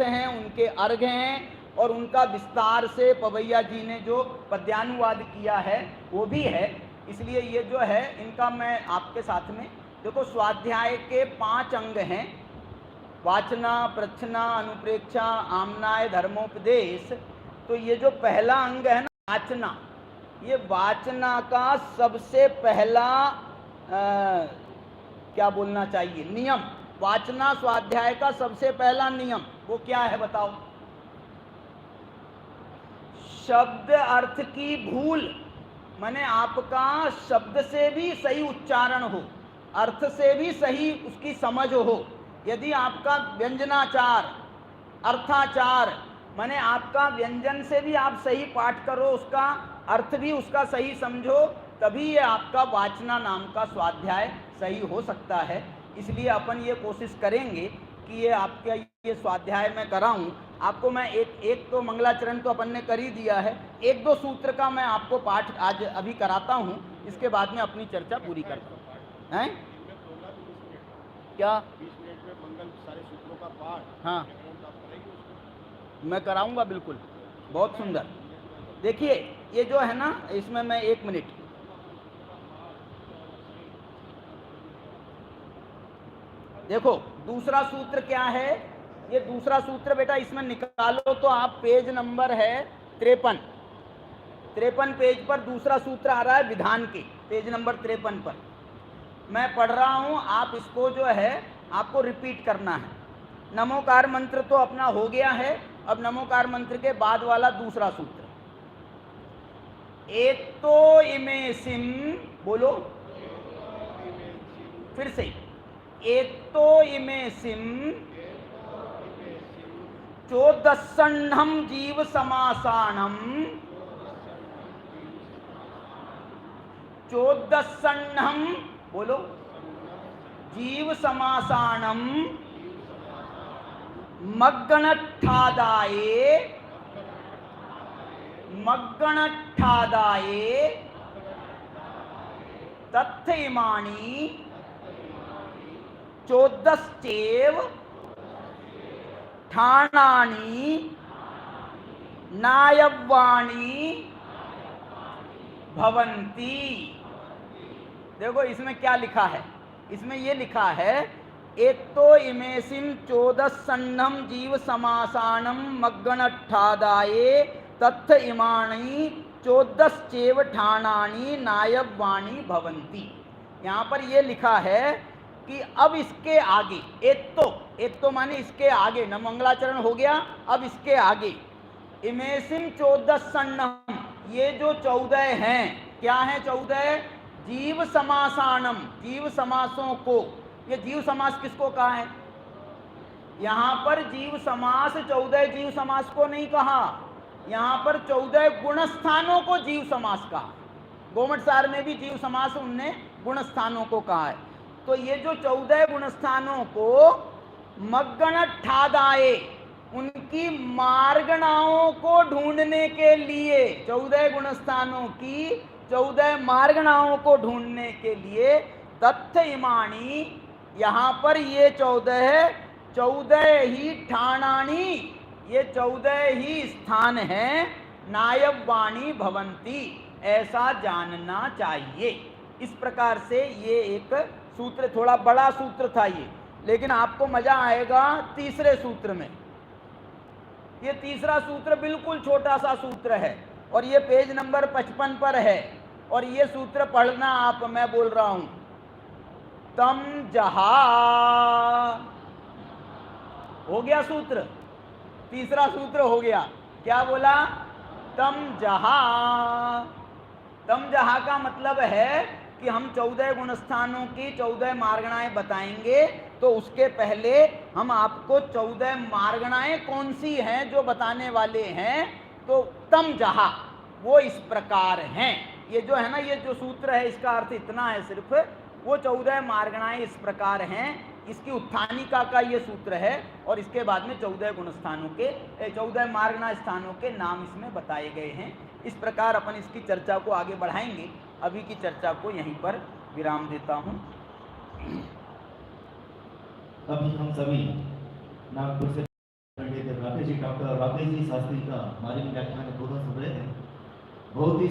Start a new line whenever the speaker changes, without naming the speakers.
हैं, उनके अर्घ हैं और उनका विस्तार से पवैया जी ने जो पद्यानुवाद किया है वो भी है। इसलिए ये जो है इनका मैं आपके साथ में देखो, स्वाध्याय के 5 अंग हैं, वाचना, प्रच्छना, अनुप्रेक्षा, आमनाय, धर्मोपदेश। तो ये जो पहला अंग है ना, वाचना, ये वाचना का सबसे पहला क्या बोलना चाहिए, नियम। वाचना स्वाध्याय का सबसे पहला नियम वो क्या है बताओ? शब्द अर्थ की भूल, माने आपका शब्द से भी सही उच्चारण हो, अर्थ से भी सही उसकी समझ हो। यदि आपका व्यंजनाचार, अर्थाचार, माने आपका व्यंजन से भी आप सही पाठ करो, उसका अर्थ भी उसका सही समझो, तभी ये आपका वाचना नाम का स्वाध्याय सही हो सकता है। इसलिए अपन ये कोशिश करेंगे कि ये आपका ये स्वाध्याय मैं कराऊं आपको। मैं एक तो मंगलाचरण तो अपन ने कर ही दिया है, 1-2 सूत्र का मैं आपको पाठ आज अभी कराता हूं, इसके बाद में अपनी चर्चा पूरी करता हूं। हैं क्या?
20 मिनट में मंगल सारे सूत्रों का पाठ।
हाँ, मैं कराऊंगा बिल्कुल, बहुत सुंदर। देखिए ये जो है ना, इसमें मैं 1 मिनट, देखो दूसरा सूत्र क्या है। ये दूसरा सूत्र बेटा इसमें निकालो तो आप पेज नंबर है 53 पेज पर दूसरा सूत्र आ रहा है विधान के, पेज नंबर 53 पर मैं पढ़ रहा हूं। आप इसको जो है आपको रिपीट करना है। नमोकार मंत्र तो अपना हो गया है, अब नमोकार मंत्र के बाद वाला दूसरा सूत्र, एतो इमेसिम, बोलो फिर से, एतो इमेसिम चोदसन्नम जीव समासानम, चोदसन्नम, बोलो, जीव समासानम मग्गणट्ठादाये, मग्गणट्ठादाये तत्थ इमानि चोदश्चेव ठाणानि नायव्वानि भवन्ति। देखो इसमें क्या लिखा है, इसमें ये लिखा है एतो इमेसिम चोदसन्नम जीव समासानम मग्गणट्ठादाये तत्थ इमानि चोदश्चेव ठाणानि नायव्वानि भवन्ति। यहाँ पर ये लिखा है कि अब इसके आगे, एतो माने इसके आगे, न मंगलाचरण हो गया, अब इसके आगे इमेसिम चोदसन्नम, ये जो 14 हैं, क्या हैं 14? जीव समासानम, जीव समासों को। ये जीव समास किसको कहा है? यहां पर जीव समास 14 जीव समास को नहीं कहा, यहां पर 14 गुणस्थानों को जीव समास कहा। गोमटसार में भी जीव समास उनने गुणस्थानों को कहा है। तो ये जो 14 गुणस्थानों को मग्गणट्ठादाये, उनकी मार्गणाओं को ढूंढने के लिए, 14 गुणस्थानों की 14 मार्गणाओं को ढूंढने के लिए तत्थ इमानी, यहाँ पर ये 14 ही ठाणानी, ये 14 ही स्थान हैं, नायव्वाणी भवंती, ऐसा जानना चाहिए। इस प्रकार से ये एक सूत्र, थोड़ा बड़ा सूत्र था ये, लेकिन आपको मजा आएगा तीसरे सूत्र में। ये तीसरा सूत्र बिल्कुल छोटा सा सूत्र है और ये पेज नंबर 55 पर है, और ये सूत्र पढ़ना आप, मैं बोल रहा हूं, तम जहा, हो गया सूत्र, तीसरा सूत्र हो गया। क्या बोला? तम जहा। तम जहा का मतलब है कि हम 14 गुणस्थानों की 14 मार्गणाएं बताएंगे, तो उसके पहले हम आपको 14 मार्गणाएं कौन सी हैं जो बताने वाले हैं। तो तम जहा वो इस प्रकार हैं। ये जो है ना, ये जो सूत्र है इसका अर्थ इतना है सिर्फ, वो 14 मार्गणाएं इस प्रकार हैं, इसकी उत्थानिका का ये सूत्र है, और इसके बाद में 14 गुणस्थानों के 14 मार्गणा स्थानों के नाम इसमें बताए गए हैं। इस प्रकार अपन इसकी चर्चा को आगे बढ़ाएंगे। अभी की चर्चा को यहीं पर विराम देता हूँ।
अभी हम सभी नागपुर से पंडित राकेश जी, डॉक्टर राकेश जी शास्त्री का हमारे व्याख्यान बोधन सुन रहे थे। बहुत ही